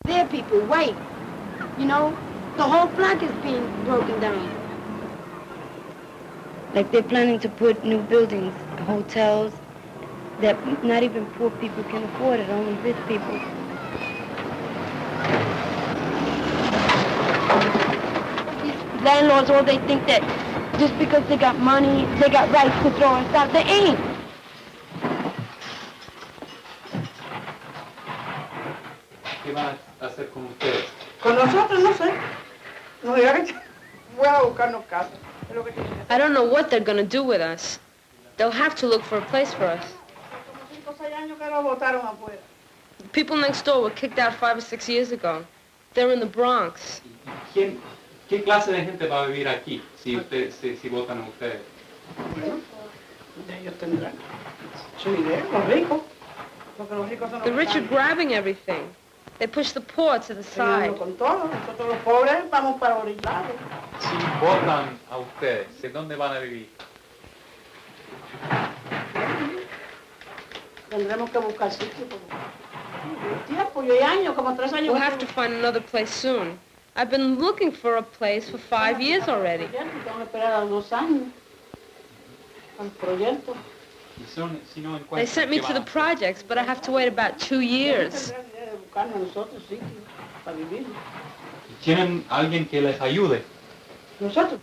Their people, white, you know, the whole block is being broken down. Like they're planning to put new buildings, hotels, that not even poor people can afford it, only rich people. These landlords, all they think that just because they got money, they got rights to throw us out. They ain't. ¿Qué van a hacer con ustedes? Con nosotros, no sé. Nos dirán que voy a buscarnos casa. Es lo que tienen que hacer. I don't know what they're going to do with us. They'll have to look for a place for us. Como 5 o 6 años que nos botaron afuera. People next door were kicked out 5 or 6 years ago. They're in the Bronx. ¿Qué clase de gente va a vivir aquí si votan a ustedes? Bueno, ellos tendrán su dinero, los ricos. Porque los ricos son los The rich are grabbing everything. They push the poor to the side. con todo. Nosotros los pobres vamos para orillados. Si votan a ustedes, ¿de dónde van a vivir? Tendremos que buscar sitio. Tiempo, yo hay años, como 3 años. We'll have to find another place soon. I've been looking for a place for 5 years already. Tengo que esperar a 2 años. Al proyecto. They sent me to the projects, but I have to wait about 2 years. ¿Tienen alguien que les ayude? Nosotros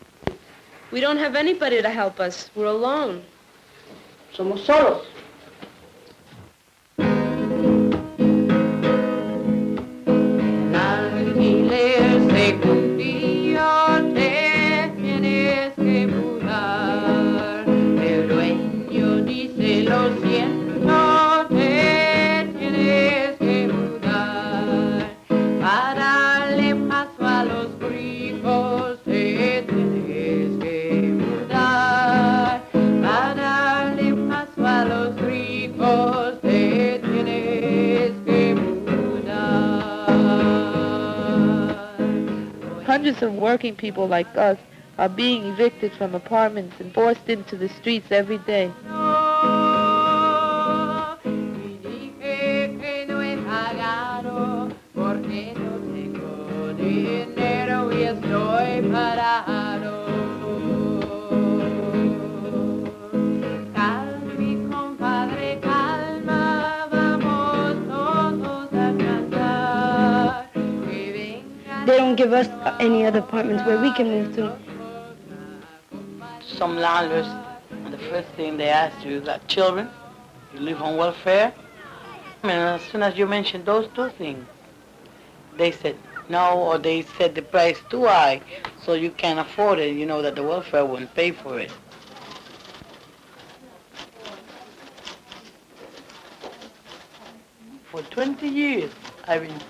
We don't have anybody to help us. We're alone. somos solos. Hundreds of working people like us are being evicted from apartments and forced into the streets every day. They don't give us any other apartments where we can move to. Some landlords, the first thing they ask you is that children, you live on welfare. And as soon as you mentioned those 2 things, they said no, or they said the price too high, so you can't afford it. You know that the welfare won't pay for it. For 20 years, I've been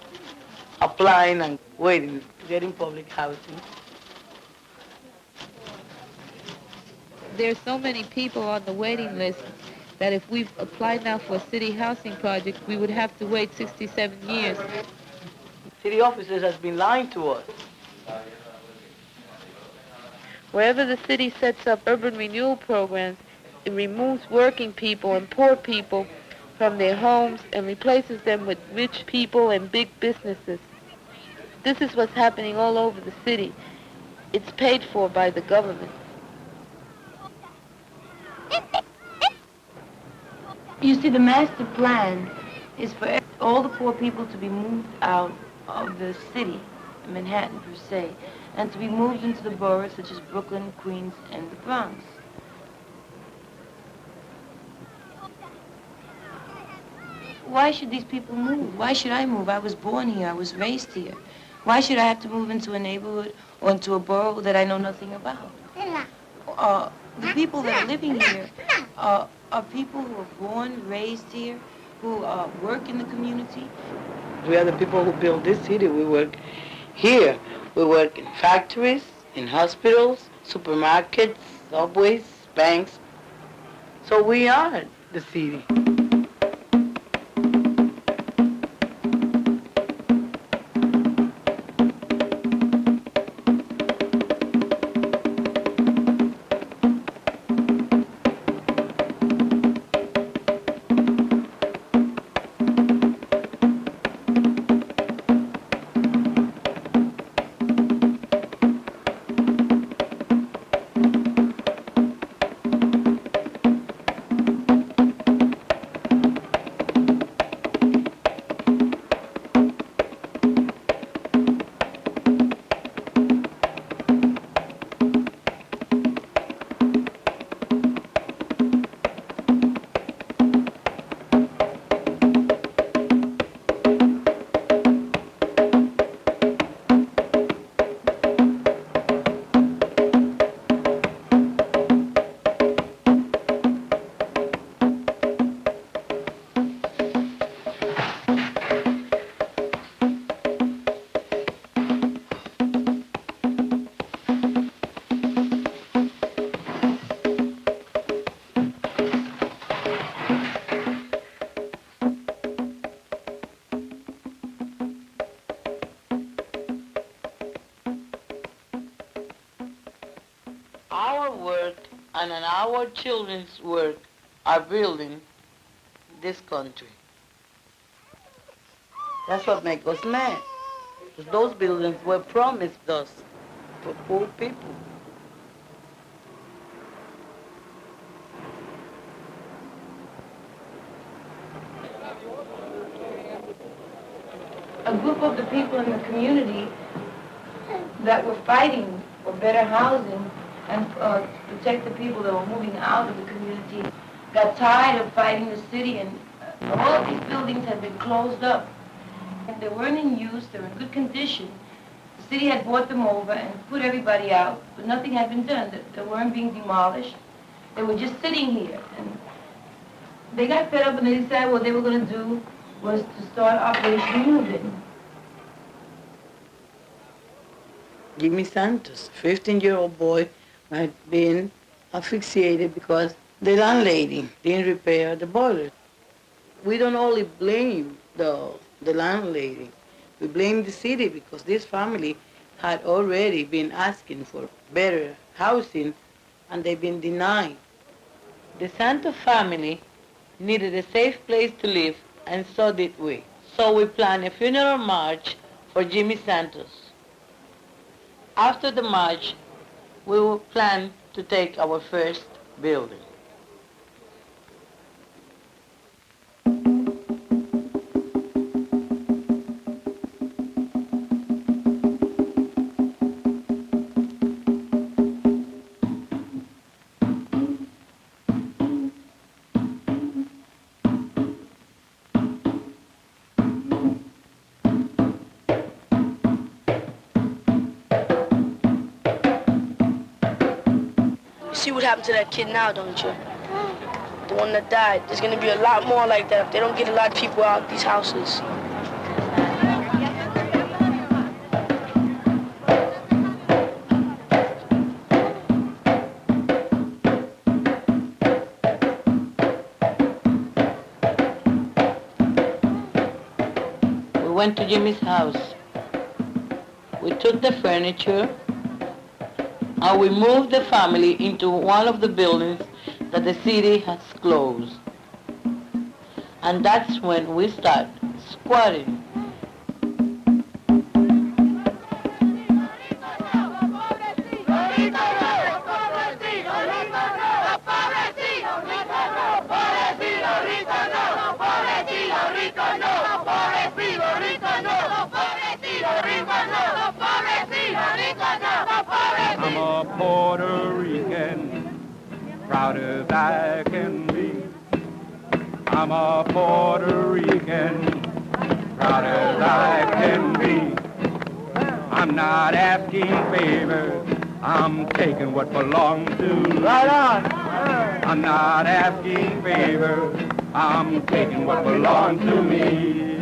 applying and waiting to get in public housing. There's so many people on the waiting list that if we applied now for a city housing project, we would have to wait 67 years. City officers has been lying to us. Wherever the city sets up urban renewal programs, it removes working people and poor people from their homes and replaces them with rich people and big businesses. This is what's happening all over the city. It's paid for by the government. You see, the master plan is for all the poor people to be moved out of the city, Manhattan per se, and to be moved into the boroughs such as Brooklyn, Queens, and the Bronx. Why should these people move? Why should I move? I was born here. I was raised here. Why should I have to move into a neighborhood or into a borough that I know nothing about? The people that are living here are people who are born, raised here, who work in the community. We are the people who build this city. We work here. We work in factories, in hospitals, supermarkets, subways, banks. So we are the city. and our children's work are building this country. That's what makes us mad. Because those buildings were promised us for poor people. A group of the people in the community that were fighting for better housing and to protect the people that were moving out of the community got tired of fighting the city, and all of these buildings had been closed up. And they weren't in use, they were in good condition. The city had bought them over and put everybody out, but nothing had been done. They weren't being demolished. They were just sitting here. And they got fed up and they decided what they were going to do was to start Operation Moving. Jimmy Santos, a 15-year-old boy, had been asphyxiated because the landlady didn't repair the boiler. We don't only blame the landlady, we blame the city because this family had already been asking for better housing and they've been denied. The Santos family needed a safe place to live, and so did we. So we planned a funeral march for Jimmy Santos. After the march, we will plan to take our first building. See what happened to that kid now, don't you? The one that died. There's gonna be a lot more like that if they don't get a lot of people out of these houses. We went to Jimmy's house. We took the furniture and we moved the family into one of the buildings that the city has closed. And that's when we start squatting. I'm a Puerto Rican, proud as I can be. I'm a Puerto Rican, proud as I can be. I'm not asking favors, I'm taking what belongs to me. Right on. I'm not asking favors, I'm taking what belongs to me.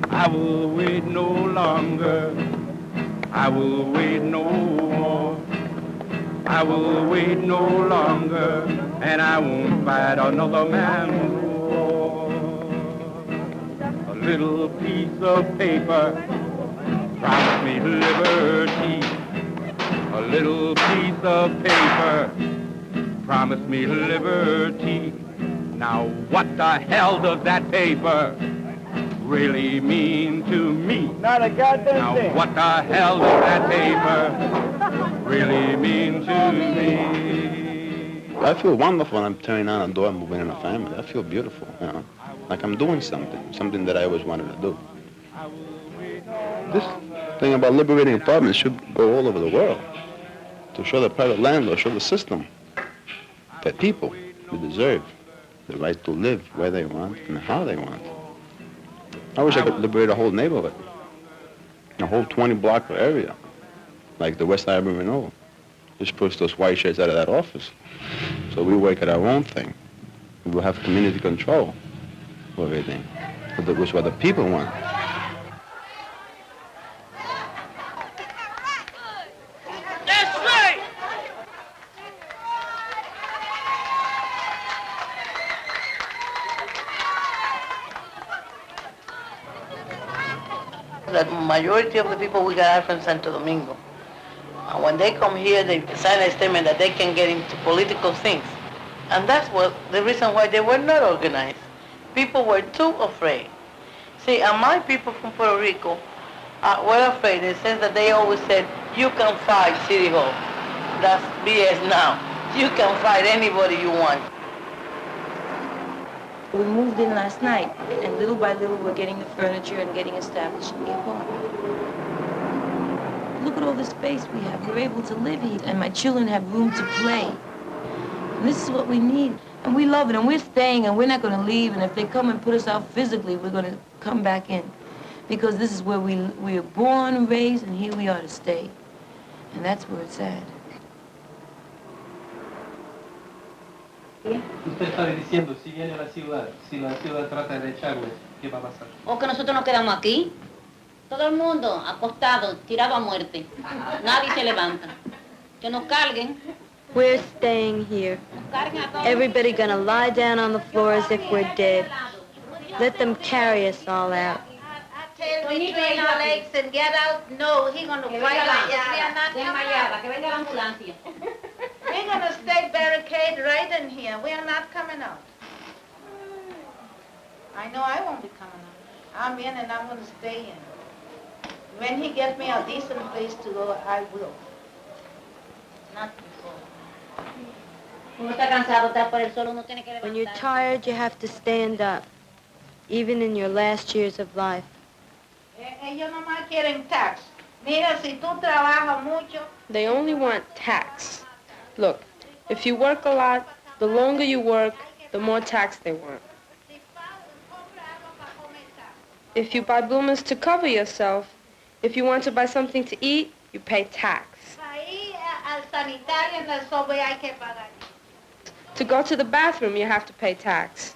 I will wait no longer, I will wait no more. I will wait no longer, and I won't fight another man's war. A little piece of paper promised me liberty. A little piece of paper promised me liberty. Now what the hell does that paper really mean to me? Not a goddamn thing. Now what the hell does that paper really mean to me? I feel wonderful when I'm turning on a door and moving in a family. I feel beautiful, you know, like I'm doing something that I always wanted to do. This thing about liberating apartments should go all over the world to show the private landlord, show the system that people deserve the right to live where they want and how they want. I wish I could liberate a whole neighborhood, a whole 20-block area, like the West Urban Renewal. Just push those white shirts out of that office. So we work at our own thing. We will have community control of everything, which is what the people want. That's right! The majority of the people we got are from Santo Domingo. And when they come here, they sign a statement that they can get into political things. And that's what the reason why they were not organized. People were too afraid. See, and my people from Puerto Rico were afraid. They said that they always said, you can fight City Hall. That's BS now. You can fight anybody you want. We moved in last night, and little by little we're getting the furniture and getting established in the apartment. Look at all the space we have. We're able to live here, and my children have room to play. And this is what we need. And we love it, and we're staying, and we're not going to leave, and if they come and put us out physically, we're going to come back in. Because this is where we were born and raised, and here we are to stay. And that's where it's at. Usted está diciendo, si viene a la ciudad, si la ciudad trata de echarlo, ¿qué va a pasar? O que nosotros nos quedamos aquí, todo el mundo acostado, tirado a muerte. Nadie se levanta. Que nos carguen. We're staying here. Everybody gonna lie down on the floor as if we're dead. Let them carry us all out. Tail between our legs and get out. No, he's gonna fight like we are not coming out. We're gonna stay barricaded right in here. We are not coming out. I know I won't be coming out. I'm in and I'm gonna stay in. When he gets me a decent place to go, I will. Not before. When you're tired, you have to stand up, even in your last years of life. Ellos nomás quieren tax. Mira, si tú trabajas mucho. They only want tax. Look, if you work a lot, the longer you work, the more tax they want. If you buy bloomers to cover yourself, if you want to buy something to eat, you pay tax. To go to the bathroom, you have to pay tax.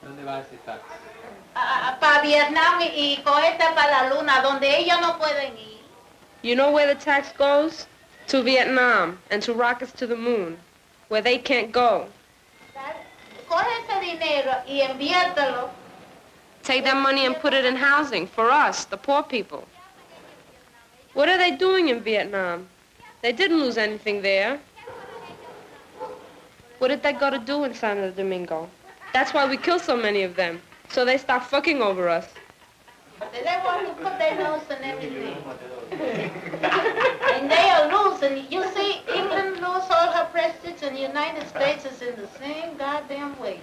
¿Dónde va ese tax? Para Vietnam y cohete para la luna, donde ellos no pueden ir. You know where the tax goes? To Vietnam and to rockets to the moon, where they can't go. Coge ese dinero y enviártelo. Take that money and put it in housing for us, the poor people. What are they doing in Vietnam? They didn't lose anything there. What did they go to do in Santo Domingo? That's why we kill so many of them, so they stop fucking over us. They want to put their nose in everything. And they are losing. You see, England lost all her prestige, and the United States is in the same goddamn way.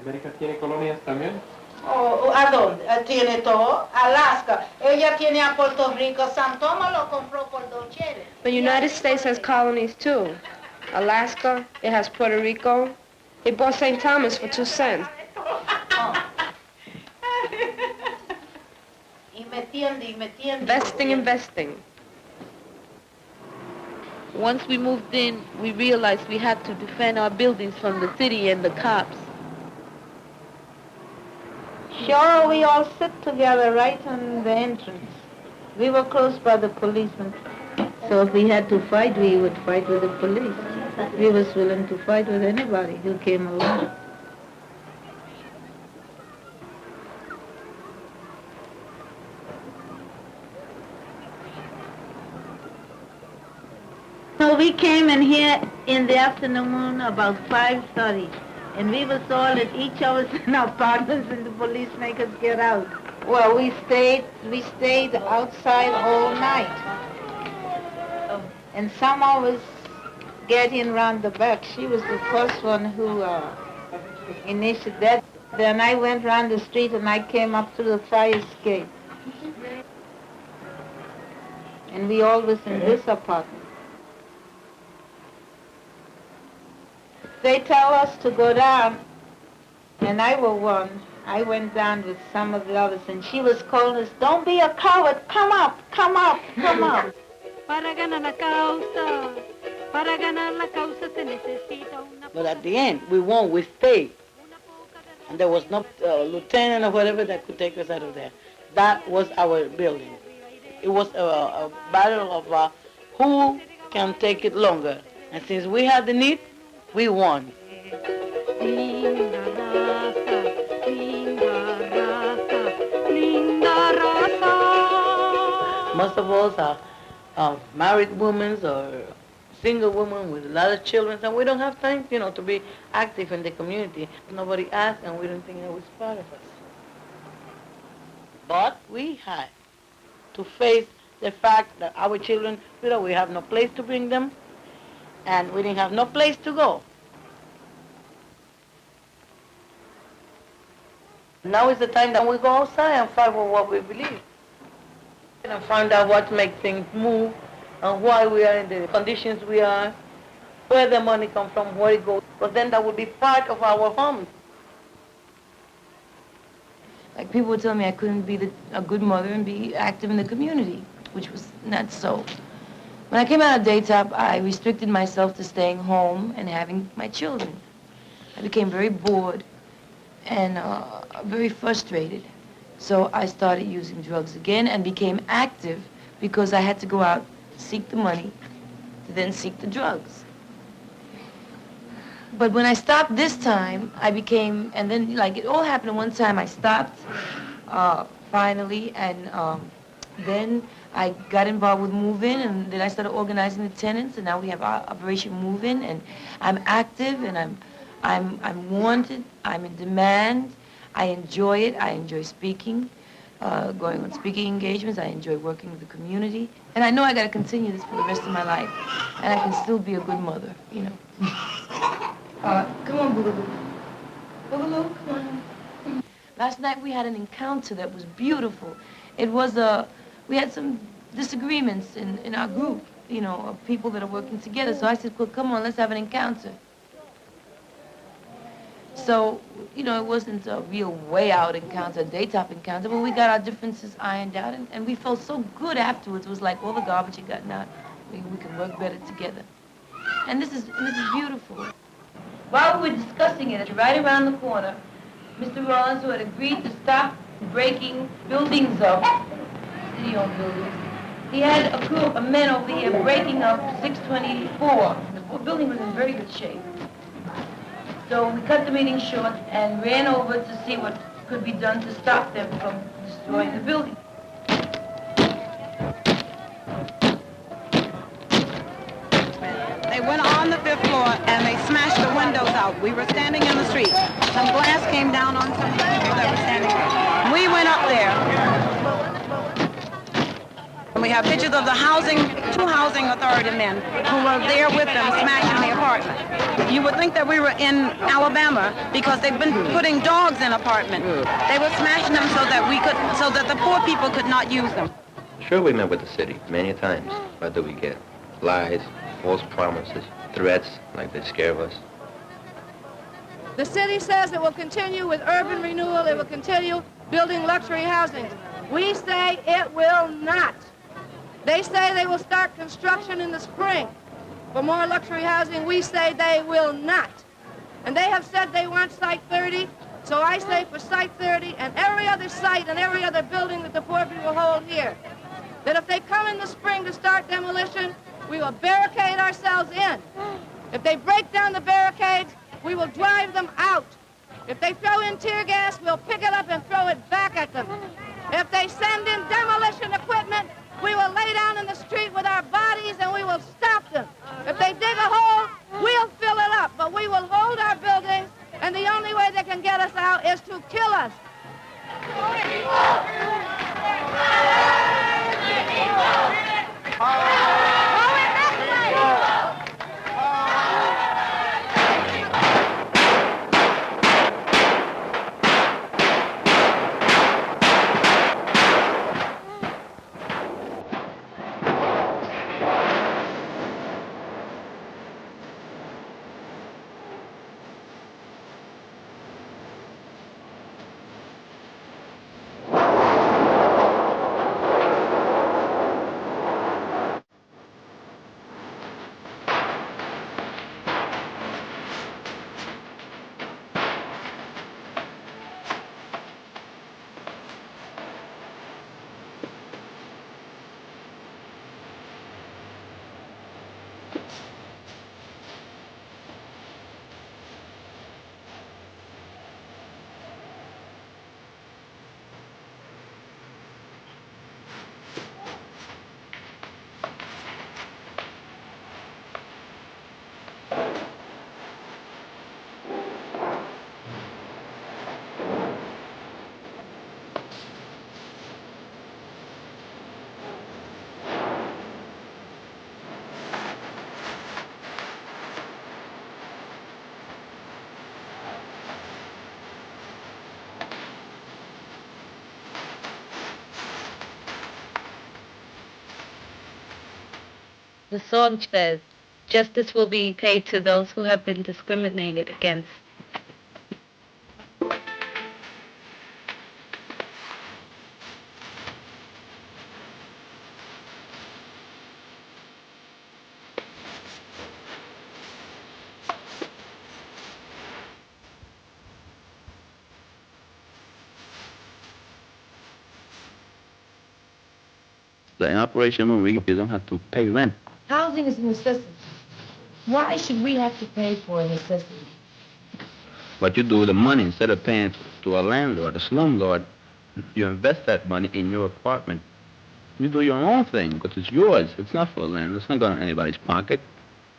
¿América tiene colonias también? Oh, ¿a dónde? Tiene todo. Alaska. Ella tiene a Puerto Rico. San Tomás lo compró por $2. The United States has colonies too. Alaska, it has Puerto Rico. They bought St. Thomas for 2 cents. Investing. Once we moved in, we realized we had to defend our buildings from the city and the cops. Sure, we all sit together right on the entrance. We were close by the policemen. So if we had to fight, we would fight with the police. We was willing to fight with anybody who came along. So we came in here in the afternoon about 5:30. And we was all at each of us in our apartments, and the police make us get out. Well, we stayed outside all night. And some of us get in round the back. She was the first one who initiated that. Then I went round the street and I came up to the fire escape. And we all was in this apartment. They tell us to go down, and I were one. I went down with some of the others, and she was calling us, "Don't be a coward, come up, come up, come up." But at the end, we won, we stayed. And there was no lieutenant or whatever that could take us out of there. That was our building. It was a battle of who can take it longer. And since we had the need, we won. most of us are married women or single women with a lot of children, and we don't have time, to be active in the community. Nobody asked, and we don't think it was part of us. But we had to face the fact that our children, we have no place to bring them, and we didn't have no place to go. Now is the time that we go outside and fight for what we believe. And find out what makes things move, and why we are in the conditions we are, where the money comes from, where it goes. But then that would be part of our homes. Like people would tell me I couldn't be a good mother and be active in the community, which was not so. When I came out of daytop, I restricted myself to staying home and having my children. I became very bored and very frustrated. So I started using drugs again and became active because I had to go out, seek the money, to then seek the drugs. But when I stopped this time, I became, and then like it all happened at one time. I stopped finally, and then I got involved with Move In, and then I started organizing the tenants, and now we have Operation Move In, and I'm active, and I'm wanted, I'm in demand. I enjoy it. I enjoy speaking, going on speaking engagements. I enjoy working with the community, and I know I got to continue this for the rest of my life, and I can still be a good mother, Come on, Boogaloo. Boogaloo, come on. Last night we had an encounter that was beautiful. It was we had some disagreements in our group, of people that are working together. So I said, well, come on, let's have an encounter. So, it wasn't a real way out encounter, a daytop encounter, but we got our differences ironed out, and we felt so good afterwards. It was like all the garbage had gotten out. We can work better together. And this is beautiful. While we were discussing it, right around the corner, Mr. Rollins, who had agreed to stop breaking buildings up, city-owned buildings, he had a group of men over here breaking up 624. The building was in very good shape. So we cut the meeting short and ran over to see what could be done to stop them from destroying the building. They went on the 5th floor and they smashed the windows out. We were standing in the street. Some glass came down on some people that were standing there. We went up there. And we have pictures of the two housing authority men who were there with them smashing the apartment. You would think that we were in Alabama because they've been putting dogs in apartments. They were smashing them so that the poor people could not use them. Sure, we met with the city many times. What do we get? Lies, false promises, threats, like they scare us. The city says it will continue with urban renewal. It will continue building luxury housing. We say it will not. They say they will start construction in the spring for more luxury housing. We say they will not. And they have said they want Site 30, so I say for Site 30 and every other site and every other building that the poor people hold here, that if they come in the spring to start demolition, we will barricade ourselves in. If they break down the barricades, we will drive them out. If they throw in tear gas, we'll pick it up and throw it back at them. If they send in demolition equipment, we will lay down in the street with our bodies and we will stop them. If they dig a hole, we'll fill it up, but we will hold our buildings, and the only way they can get us out is to kill us. The song says, justice will be paid to those who have been discriminated against. In Operation Moonbeam, you don't have to pay rent. Housing is a necessity. Why should we have to pay for a necessity? What you do with the money, instead of paying to a landlord, a slumlord, you invest that money in your apartment. You do your own thing, because it's yours. It's not for a landlord. It's not going to anybody's pocket.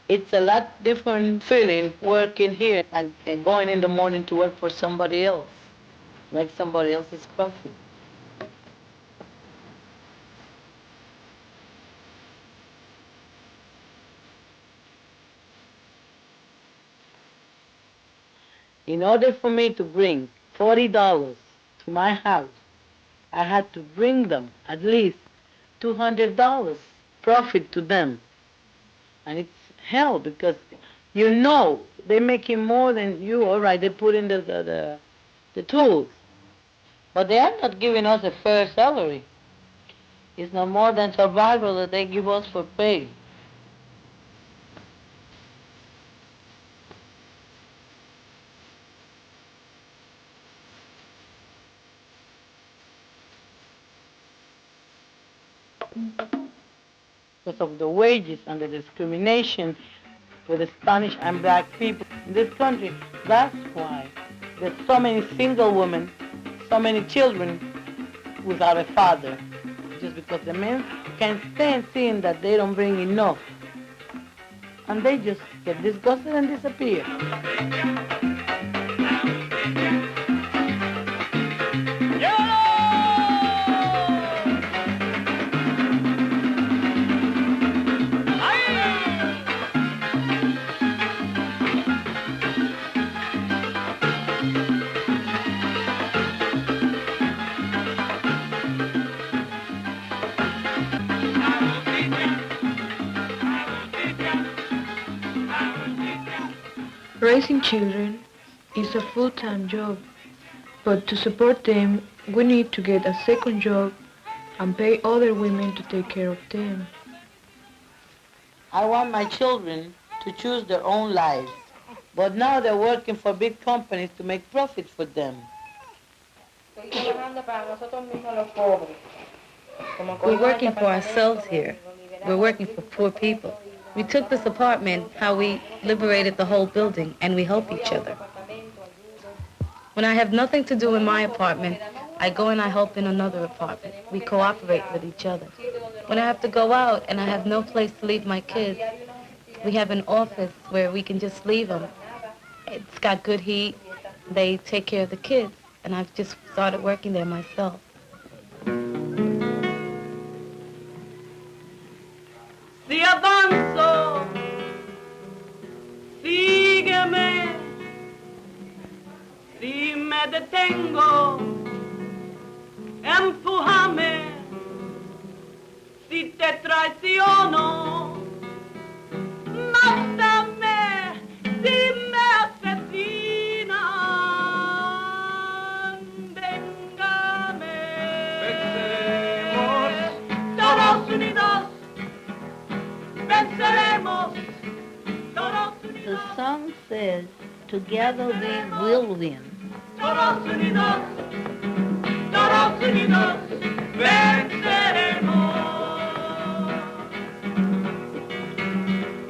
It's a lot different feeling working here and going in the morning to work for somebody else, make somebody else's profit. In order for me to bring $40 to my house, I had to bring them at least $200 profit to them. And it's hell because you know they're making more than you. All right, they put in the tools. But they are not giving us a fair salary. It's no more than survival that they give us for pay. Because of the wages and the discrimination with the Spanish and black people in this country. That's why there's so many single women, so many children without a father. Just because the men can't stand seeing that they don't bring enough. And they just get disgusted and disappear. Raising children is a full-time job, but to support them, we need to get a second job and pay other women to take care of them. I want my children to choose their own lives, but now they're working for big companies to make profit for them. We're working for ourselves here. We're working for poor people. We took this apartment, how we liberated the whole building, and we help each other. When I have nothing to do in my apartment, I go and I help in another apartment. We cooperate with each other. When I have to go out and I have no place to leave my kids, we have an office where we can just leave them. It's got good heat. They take care of the kids, and I've just started working there myself. Si avanzo, sígueme. Si me detengo, empújame. Si te traiciono, mátame. Si me asesinan, véngame. Venceremos, todos unidos. The song says, together we will win. Todos unidos, venceremos.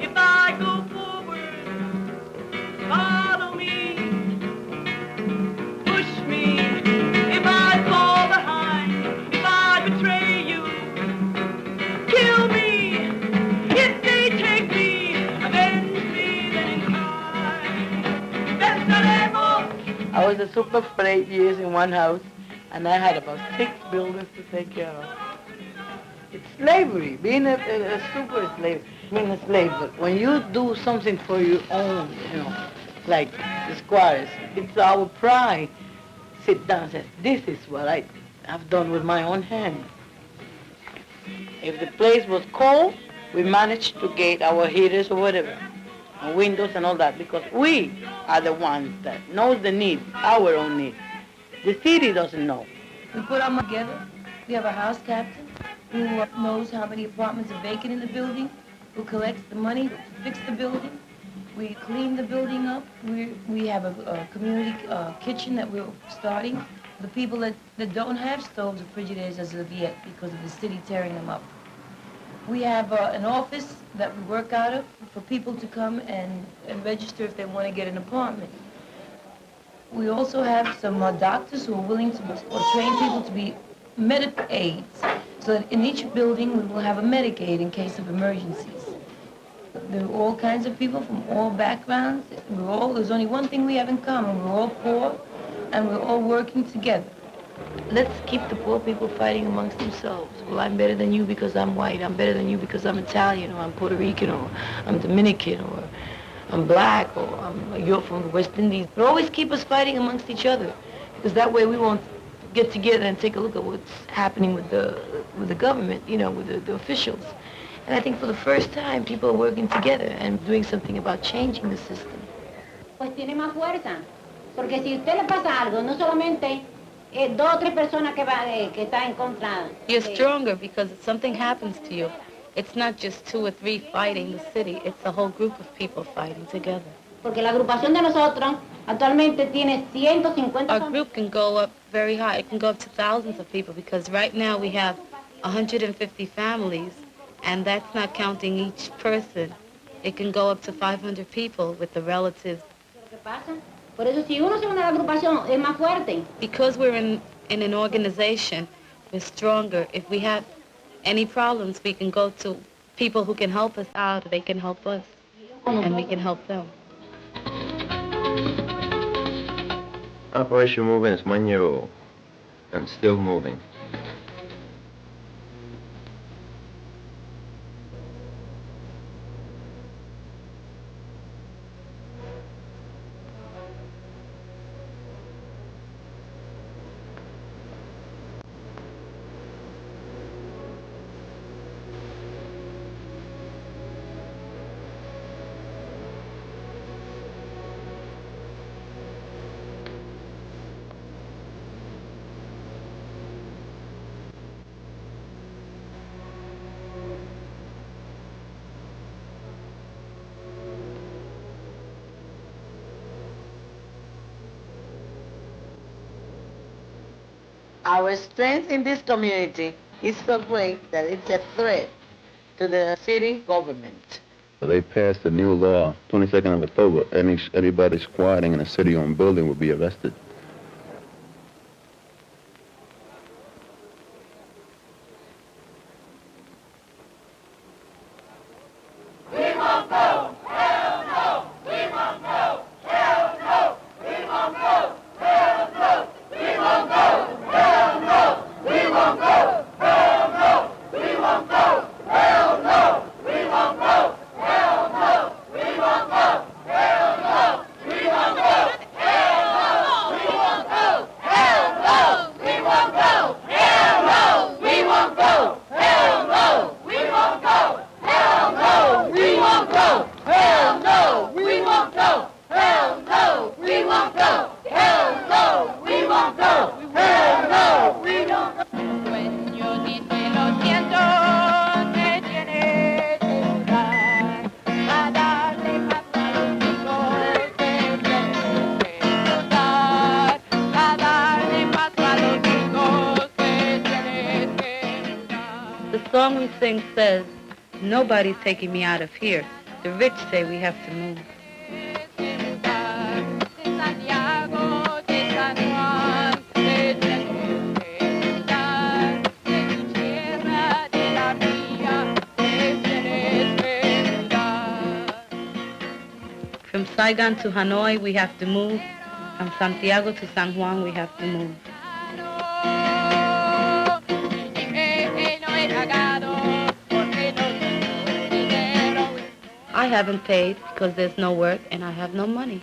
If I go forward, follow me, push me. If I fall behind, if I betray you, kill me. If they take me, avenge me, then in crime, venceremos. I was a super for 8 years in one house, and I had about 6 buildings to take care of. It's slavery. Being a super is slavery. Being a slave, but when you do something for your own, like the squatters, it's our pride. Sit down and say, this is what I've done with my own hand. If the place was cold, we manage to get our heaters or whatever, and windows and all that, because we are the ones that knows the need, our own need. The city doesn't know. We put our money together. We have a house captain who knows how many apartments are vacant in the building, who collects the money to fix the building. We clean the building up. We have a community kitchen that we're starting. The people that don't have stoves or refrigerators as of yet because of the city tearing them up. We have an office that we work out of for people to come and register if they want to get an apartment. We also have some doctors who are willing to train people to be medic aides, so that in each building we will have a medic aid in case of emergencies. There are all kinds of people from all backgrounds. There's only one thing we have in common. We're all poor, and we're all working together. Let's keep the poor people fighting amongst themselves. Well, I'm better than you because I'm white. I'm better than you because I'm Italian, or I'm Puerto Rican, or I'm Dominican, or I'm black, or you're from the West Indies. But always keep us fighting amongst each other, because that way we won't get together and take a look at what's happening with the government, with the officials. And I think for the first time, people are working together and doing something about changing the system. Pues tiene más fuerza, porque si usted le pasa algo, no solamente dos o tres personas que está en contra. You're stronger because if something happens to you, it's not just 2 or 3 fighting the city, it's a whole group of people fighting together. Porque la agrupación de nosotros actualmente tiene 150. Our group can go up very high. It can go up to thousands of people because right now we have 150 families, and that's not counting each person. It can go up to 500 people with the relatives. ¿Qué pasa? Por eso si uno se une a la agrupación es más fuerte. Because we're in an organization, we're stronger. If we have any problems, we can go to people who can help us out. They can help us, and we can help them. Operation Moving is 1 year old and still moving. Our strength in this community is so great that it's a threat to the city government. They passed a new law, 22nd of October. Anybody squatting in a city-owned building will be arrested. The song we sing says, nobody's taking me out of here. The rich say we have to move. From Saigon to Hanoi, we have to move. From Santiago to San Juan, we have to move. I haven't paid because there's no work and I have no money.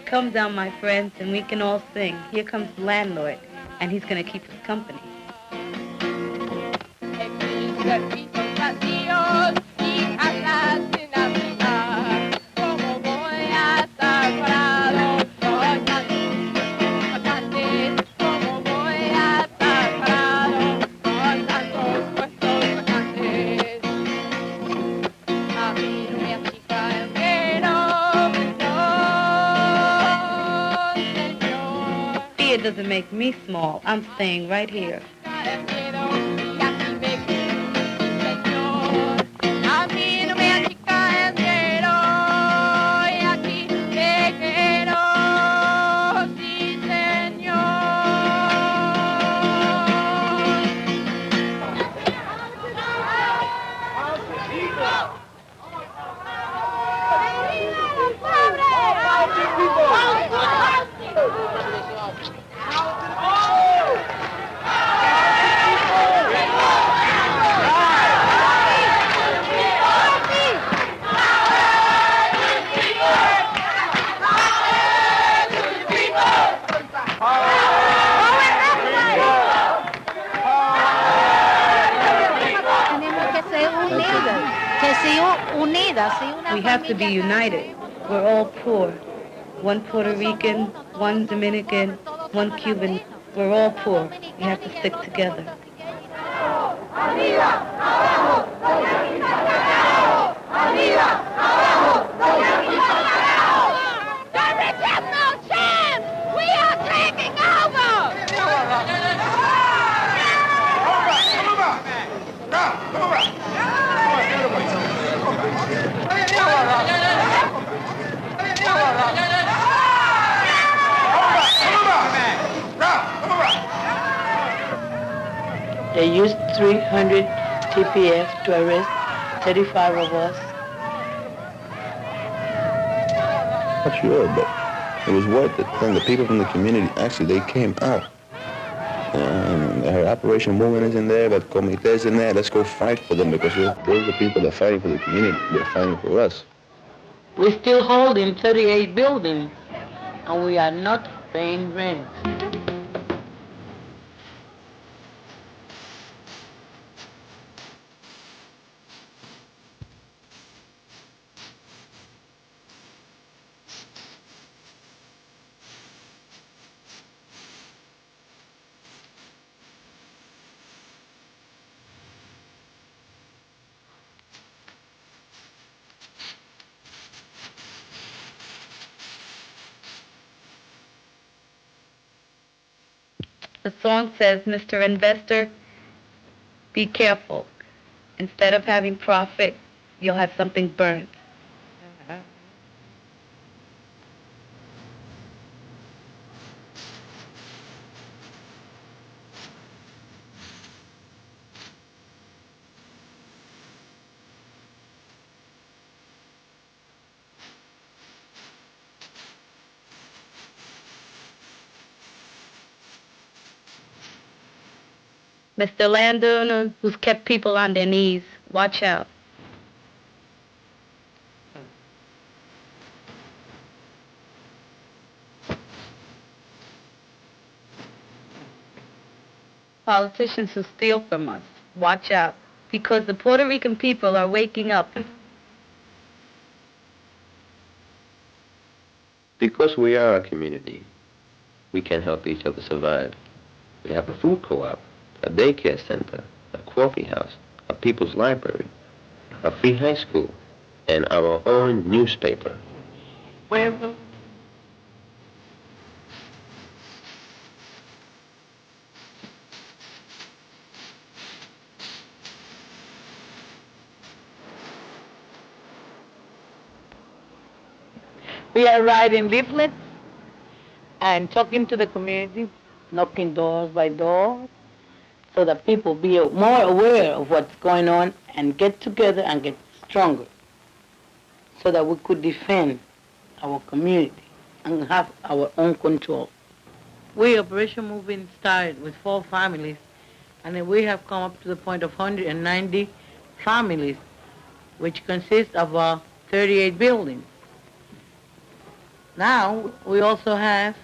Come down, my friends, and we can all sing. Here comes the landlord, and he's going to keep us company. Fear doesn't make me small. I'm staying right here. We have to be united. We're all poor. One Puerto Rican, one Dominican, one Cuban. We're all poor. We have to stick together. They used 300 TPS to arrest 35 of us. Not sure, but it was worth it. And the people from the community, actually, they came out. And they had Operation Woman is in there, but Comité's in there. Let's go fight for them because those are the people that are fighting for the community. They're fighting for us. We're still holding 38 buildings, and we are not paying rent. The song says, Mr. Investor, be careful. Instead of having profit, you'll have something burnt. Mr. Landowner, who's kept people on their knees, watch out. Politicians who steal from us, watch out, because the Puerto Rican people are waking up. Because we are a community, we can help each other survive. We have a food co-op, a daycare center, a coffee house, a people's library, a free high school, and our own newspaper. Wherever. We are writing leaflets and talking to the community, knocking doors by doors, so that people be more aware of what's going on and get together and get stronger, so that we could defend our community and have our own control. We, Operation Moving, started with 4 families, and then we have come up to the point of 190 families, which consists of 38 buildings. Now we also have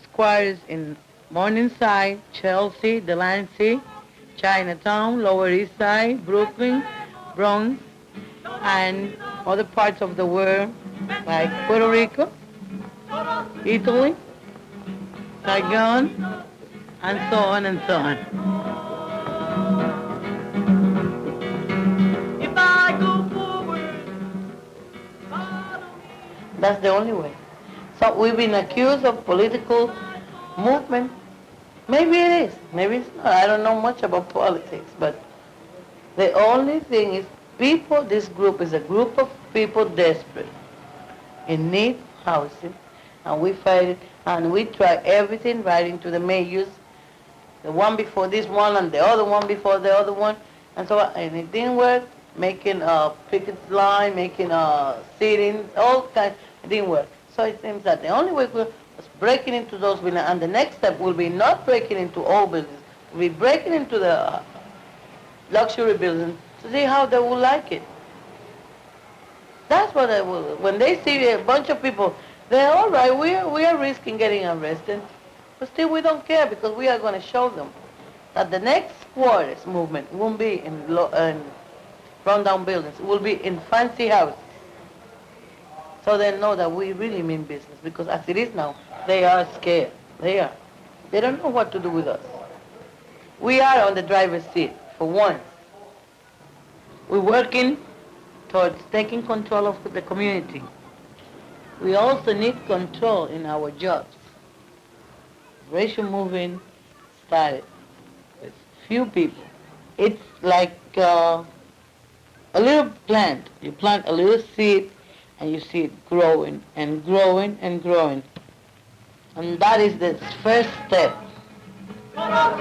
squares in Morningside, Chelsea, Delancey, Chinatown, Lower East Side, Brooklyn, Bronx, and other parts of the world like Puerto Rico, Italy, Saigon, and so on and so on. If I go forward, That's the only way. So we've been accused of political movement. Maybe it is, maybe it's not. I don't know much about politics, but the only thing is people, this group is a group of people desperate, in need of housing, and we fight it, and we try everything, writing to the mayors, the one before this one and the other one before the other one, and so on, and it didn't work, making a picket line, making sittings, all kinds, it didn't work. So it seems that the only way was breaking into those buildings, and the next step will be not breaking into all buildings, we'll be breaking into the luxury buildings to see how they will like it. That's what I will. When they see a bunch of people, they're all right, we are risking getting arrested, but still we don't care because we are going to show them that the next quarters movement won't be in run-down buildings, it will be in fancy houses. So they know that we really mean business, because as it is now, they are scared. They are. They don't know what to do with us. We are on the driver's seat, for once. We're working towards taking control of the community. We also need control in our jobs. Racial movement started with few people. It's like a little plant. You plant a little seed, and you see it growing and growing and growing. And that is the first step. Shut up,